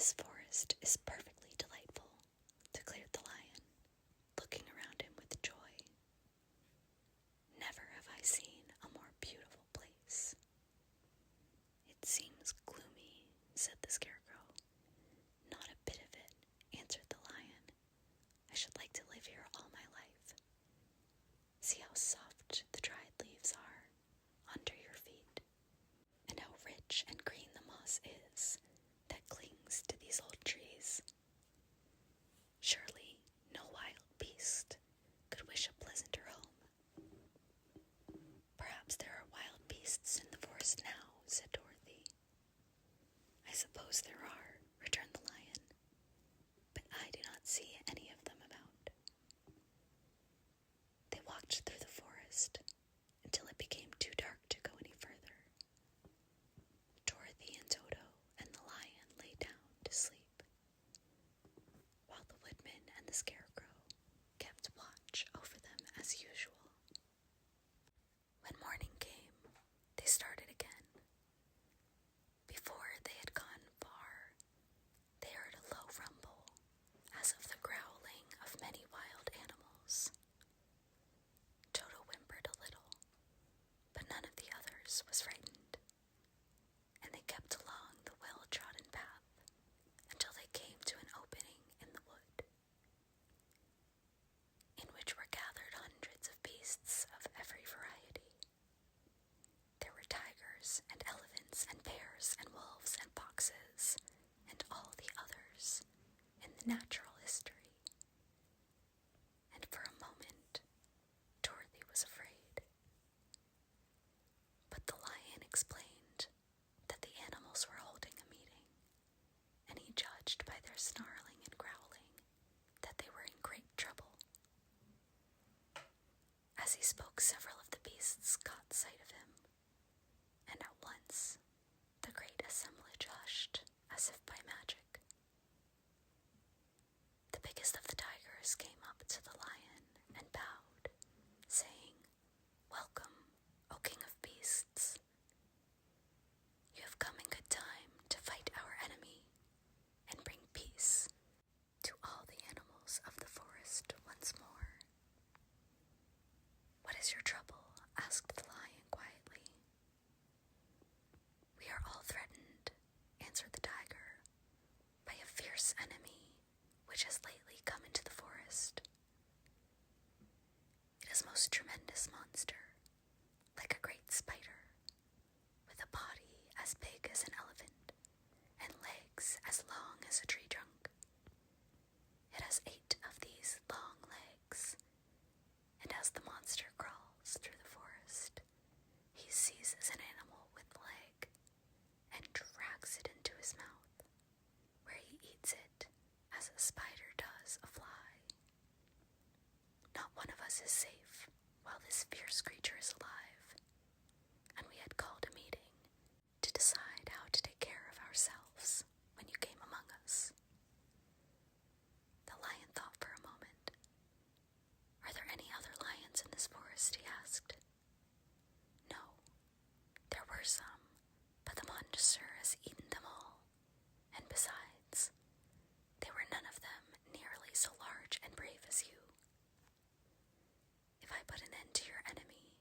"This forest is perfectly delightful," declared the lion, looking around him with joy. "Never have I seen a more beautiful place." "It seems gloomy," said the Scarecrow. "Not a bit of it," answered the lion. "I should like to live here all my life. See how soft the dried leaves are under your feet, and how rich and green the moss is that clings to these old trees. Surely no wild beast could wish a pleasanter home." "Perhaps there are wild beasts in the forest now," said Dorothy. "I suppose there are," returned the lion, "but I do not see any of them about." They walked through the forest until it became too dark to go any further. Dorothy and Toto and the lion lay down to sleep, while the Woodman and the Scarecrow kept watch over them as usual. When morning came, they started again. Before they had gone far, they heard a low rumble, as of the growling of many wild animals. Toto whimpered a little, but none of the others was frightened, and they kept along the well-trodden path until they came to an opening in the wood, in which were gathered hundreds of beasts of every variety. There were tigers and elephants and bears and wolves and foxes and all the others in the natural history. And for a moment, Dorothy was afraid. But the lion explained that the animals were holding a meeting, and he judged by their snarling and growling that they were in great trouble. As he spoke, several of the beasts caught sight of him, and at once the great assemblage hushed as if by magic. The biggest of the tigers came up to the lion and bowed, saying, "Welcome, O King of Beasts. You have come in good time to fight our enemy and bring peace to all the animals of the forest once more." "What is your trouble?" asked the lion quietly. "We are all threatened," answered the tiger, "by a fierce enemy which has lately come into the forest. It is a most tremendous monster, like a great spider, with a body as big as an elephant and legs as long as a tree trunk. It has 8 of these long legs, and as the monster crawls through the forest, he seizes an animal with the leg and drags it into his mouth, where he eats it as a spider does a fly. Not one of us is safe while this fierce creature is alive, and we had called a meeting to decide how to take care of ourselves when you came among us." The lion thought for a moment. "Are there any other lions in this forest?" he asked. "No, there were some, but the monster has eaten them all, and besides, they were none of them nearly so large and brave as you. If I put an end to your enemy,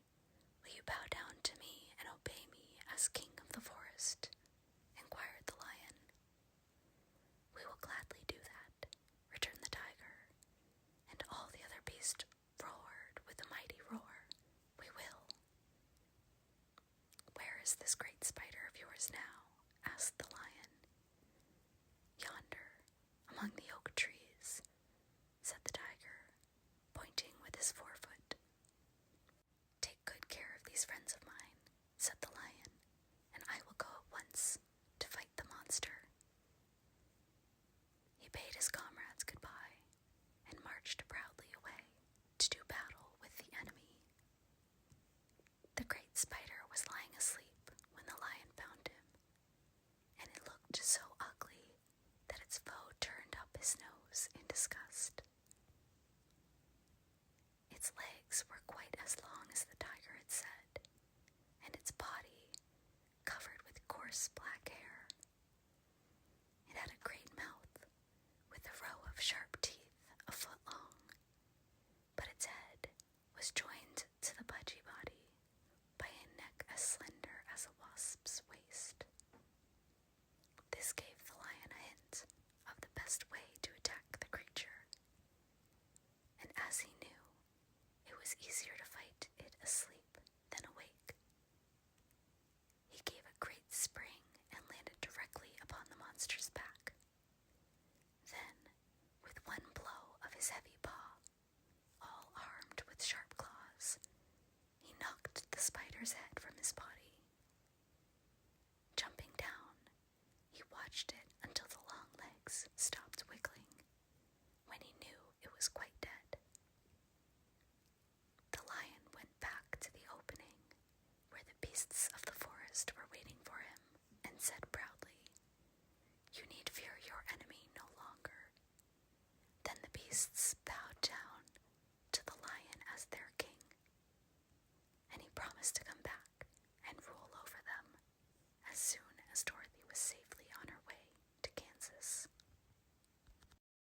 will you bow down to me and obey me as king of the forest?" inquired the lion. "We will gladly do that," returned the tiger, and all the other beasts roared with a mighty roar. "We will." "Where is this great spider of yours now?" asked the lion. "Yonder, among the oak trees," said the tiger, pointing with his forefoot. "Take good care of these friends of mine," said the lion, "and I will go at once to fight the monster." He bade his comrades goodbye and marched proudly away to do battle with the enemy. The great spider was lying asleep when the lion found him, and it looked so ugly that its foe turned up his nose in disgust. Its legs were quite as long as the tiger had said, and its body covered with coarse black hair. It had a great monster's back. Then, with one blow of his heavy paw, all armed with sharp claws, he knocked the spider's head from his body. Jumping down, he watched it until the long legs stopped wiggling, when he knew it was quite dead. The lion went back to the opening, where the beasts of the forest were waiting for him, and said proudly, "You need fear your enemy no longer." Then the beasts bowed